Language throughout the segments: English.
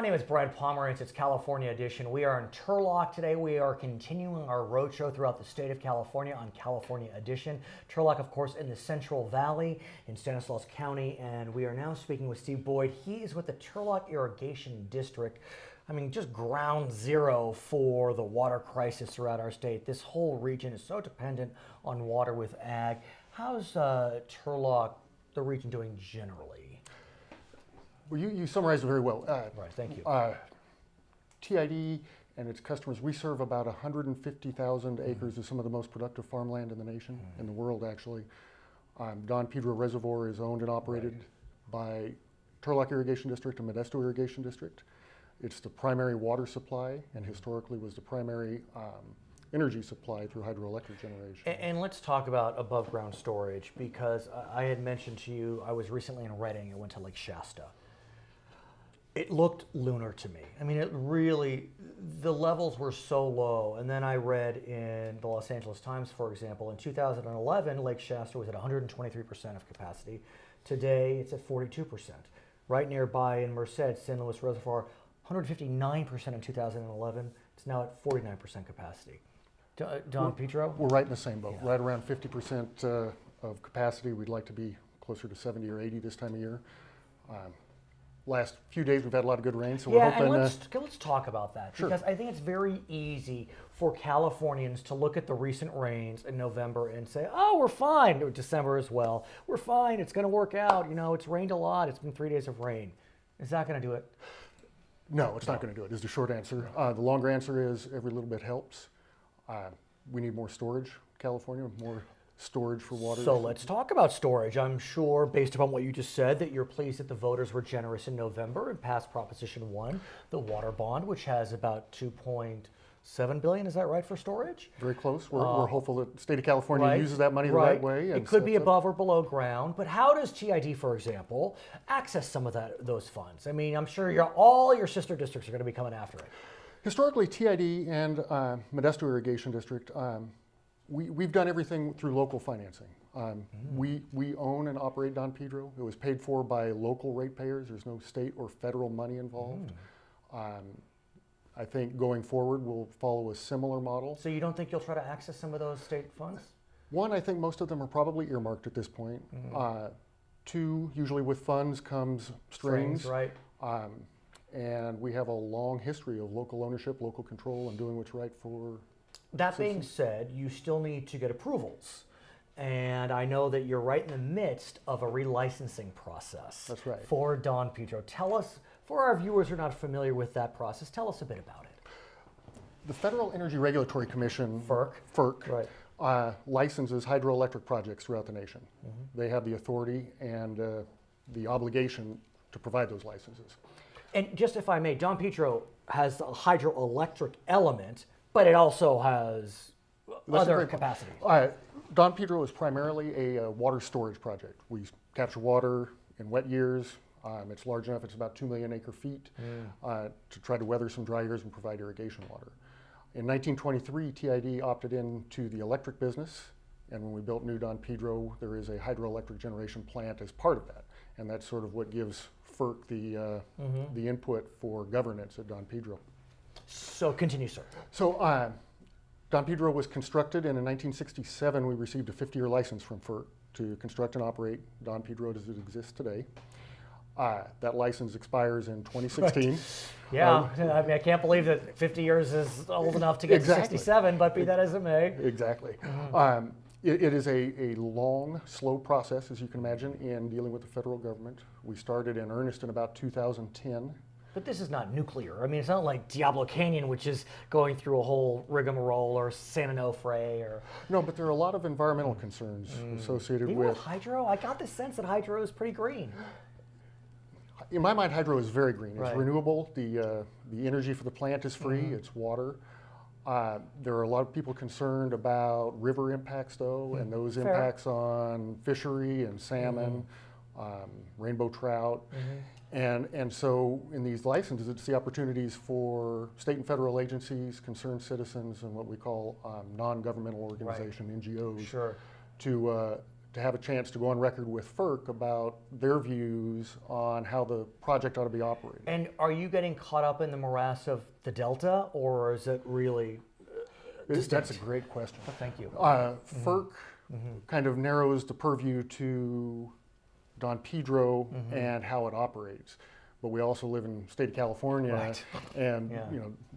My name is Brad Pomerance. It's California Edition. We are in Turlock today. We are continuing our roadshow throughout the state of California on California Edition. Turlock, of course, in the Central Valley in Stanislaus County, and we are now speaking with Steve Boyd. He is with the Turlock Irrigation District. I mean, just ground zero for the water crisis throughout our state. This whole region is so dependent on water with ag. How's Turlock, the region, doing generally? Well, you summarized it very well. Right, thank you. TID and its customers, we serve about 150,000 acres of some of the most productive farmland in the nation, in the world actually. Don Pedro Reservoir is owned and operated by Turlock Irrigation District and Modesto Irrigation District. It's the primary water supply and historically was the primary energy supply through hydroelectric generation. And let's talk about above ground storage, because I had mentioned to you, I was recently in Redding. I went to Lake Shasta. It looked lunar to me. I mean, it really, the levels were so low. And then I read in the Los Angeles Times, for example, in 2011, Lake Shasta was at 123% of capacity. Today, it's at 42%. Right nearby in Merced, San Luis Reservoir, 159% in 2011. It's now at 49% capacity. Don Pedro? We're right in the same boat, right around 50% of capacity. We'd like to be closer to 70 or 80 this time of year. Last few days we've had a lot of good rain, so we're hoping. And let's talk about that, sure. Because I think it's very easy for Californians to look at the recent rains in November and say, "Oh, we're fine." Or December as well. We're fine. It's going to work out. You know, it's rained a lot. It's been 3 days of rain. Is that going to do it? No, it's not going to do it. Is the short answer. The longer answer is every little bit helps. We need more storage, California, more storage for water. So let's talk about storage. I'm sure, based upon what you just said, that you're pleased that the voters were generous in November and passed Proposition 1, the water bond, which has about $2.7 billion. Is that right, for storage? Very close. We're hopeful that the state of California uses that money the right way. It could be above or below ground, but how does TID, for example, access some of those funds? I mean, I'm sure all your sister districts are going to be coming after it. Historically, TID and Modesto Irrigation District, we've done everything through local financing. We own and operate Don Pedro. It was paid for by local ratepayers. There's no state or federal money involved. I think going forward we'll follow a similar model. So you don't think you'll try to access some of those state funds? One, I think most of them are probably earmarked at this point. Two, usually with funds comes strings. Right. And we have a long history of local ownership, local control, and doing what's right for that being said, you still need to get approvals. And I know that you're right in the midst of a relicensing process. That's right. For Don Pedro. Tell us, for our viewers who are not familiar with that process, tell us a bit about it. The Federal Energy Regulatory Commission, FERC, right. Licenses hydroelectric projects throughout the nation. They have the authority and the obligation to provide those licenses. And just if I may, Don Pedro has a hydroelectric element, but it also has other capacity. Don Pedro is primarily a water storage project. We capture water in wet years. It's large enough, it's about 2 million acre feet to try to weather some dry years and provide irrigation water. In 1923, TID opted into the electric business, and when we built new Don Pedro, there is a hydroelectric generation plant as part of that. And that's sort of what gives FERC the input for governance at Don Pedro. So continue, sir. So Don Pedro was constructed, and in 1967 we received a 50-year license from FERC to construct and operate Don Pedro as it exists today. That license expires in 2016. Right. Yeah, I mean, I can't believe that 50 years is old enough to get to 67, but be that as it may. Exactly. It is a long, slow process, as you can imagine, in dealing with the federal government. We started in earnest in about 2010. But this is not nuclear. I mean, it's not like Diablo Canyon, which is going through a whole rigmarole, or San Onofre, or... No, but there are a lot of environmental concerns associated Even with hydro. I got the sense that hydro is pretty green. In my mind, hydro is very green. It's right. renewable. The energy for the plant is free. It's water. There are a lot of people concerned about river impacts, though, and those impacts on fishery and salmon, rainbow trout. And so in these licenses, it's the opportunities for state and federal agencies, concerned citizens, and what we call non-governmental organization, NGOs, to have a chance to go on record with FERC about their views on how the project ought to be operated. And are you getting caught up in the morass of the Delta, or is it really distinct? That's a great question. Oh, thank you. FERC kind of narrows the purview to Don Pedro and how it operates. But we also live in the state of California, Right. and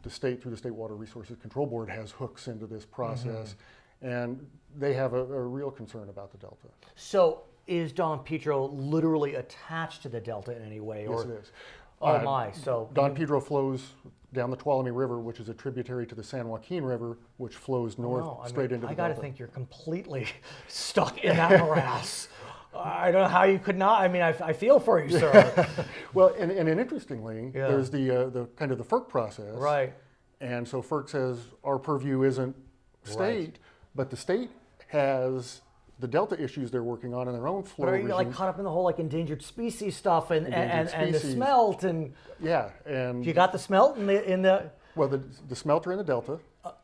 the state, through the State Water Resources Control Board, has hooks into this process, and they have a real concern about the Delta. So is Don Pedro literally attached to the Delta in any way? Yes, or? it is. Oh my, so. Don Pedro flows down the Tuolumne River, which is a tributary to the San Joaquin River, which flows north straight into the I got to Delta. think you're completely stuck in that morass. I don't know how you could not. I mean, I feel for you, sir. Well, and interestingly, there's the kind of the FERC process. Right. And so FERC says our purview isn't state, but the state has the Delta issues they're working on in their own flow But are you regime. like caught up in the whole like endangered species stuff and the species. smelt and Yeah, and you got the smelt in the well, the smelter in the Delta.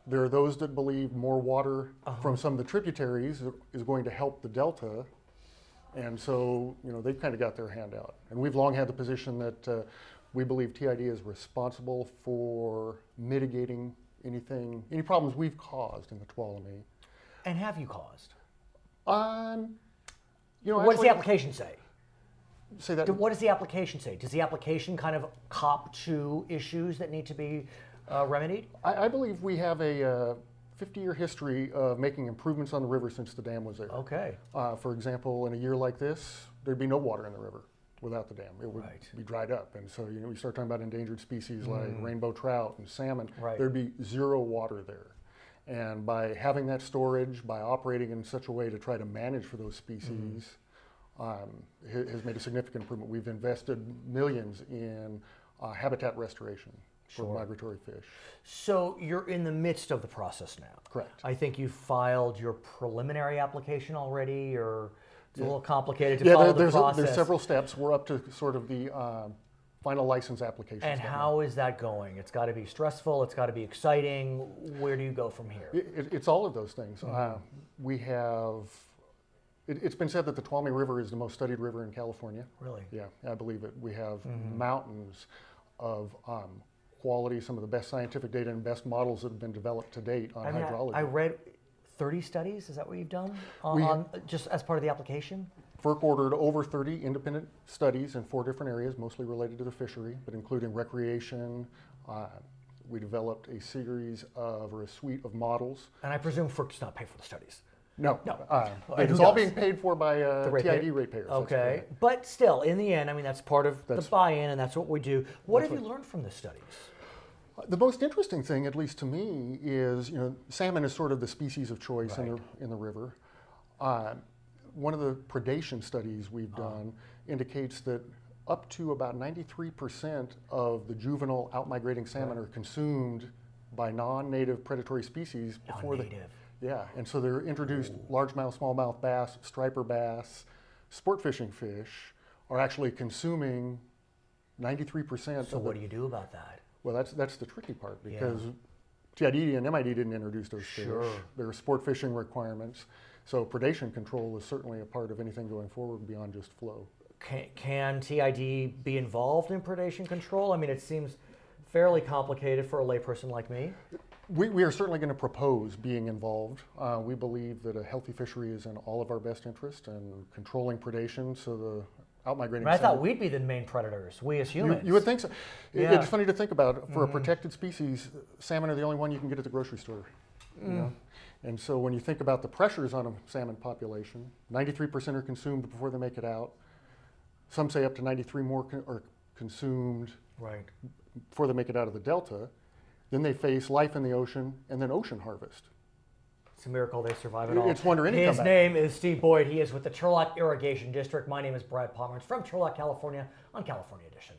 There are those that believe more water from some of the tributaries is going to help the Delta. And so, they've kind of got their hand out. And we've long had the position that we believe TID is responsible for mitigating any problems we've caused in the Tuolumne. And have you caused? What What does the application say? Say that. What does the application say? Does the application kind of cop to issues that need to be remedied? I believe we have a 50-year history of making improvements on the river since the dam was there. Okay. For example, in a year like this, there'd be no water in the river without the dam. It would be dried up. And so, we start talking about endangered species like rainbow trout and salmon. Right. There'd be zero water there. And by having that storage, by operating in such a way to try to manage for those species, has made a significant improvement. We've invested millions in habitat restoration for migratory fish. So you're in the midst of the process now. Correct. I think you filed your preliminary application already, or it's a little complicated to Yeah, follow the process. there's several steps. We're up to sort of the final license application. And how is that going? It's got to be stressful. It's got to be exciting. Where do you go from here? It's all of those things. We have. It's been said that the Tuolumne River is the most studied river in California. Really? Yeah, I believe it. We have mountains of quality, some of the best scientific data and best models that have been developed to date on hydrology. I read 30 studies. Is that what you've done just as part of the application? FERC ordered over 30 independent studies in 4 different areas, mostly related to the fishery, but including recreation. We developed a suite of models. And I presume FERC does not pay for the studies. No. And It's who all does? being paid for by TID ratepayers. That's Okay. correct. But still, in the end, I mean, that's part of the buy-in, and that's what we do. What have you learned from the studies? The most interesting thing, at least to me, is salmon is sort of the species of choice in the river. One of the predation studies we've done indicates that up to about 93% of the juvenile outmigrating salmon are consumed by non-native predatory species before Non-native. Yeah, and so they're introduced largemouth, smallmouth bass, striper bass, sport fishing fish are actually consuming 93%. So what do you do about that? Well, that's the tricky part because TID and MID didn't introduce those fish. There are sport fishing requirements. So predation control is certainly a part of anything going forward beyond just flow. Can TID be involved in predation control? I mean, it seems fairly complicated for a layperson like me. We are certainly going to propose being involved. We believe that a healthy fishery is in all of our best interest and controlling predation so the outmigrating I salmon. thought we'd be the main predators, we as humans. You would think so. Yeah. It's funny to think about. For a protected species, salmon are the only one you can get at the grocery store. And so when you think about the pressures on a salmon population, 93% are consumed before they make it out. Some say up to 93 more are consumed before they make it out of the delta. Then they face life in the ocean and then ocean harvest. It's a miracle they survive it all. It's wonder any His comeback. name is Steve Boyd. He is with the Turlock Irrigation District. My name is Brad Pomerance from Turlock, California on California Edition.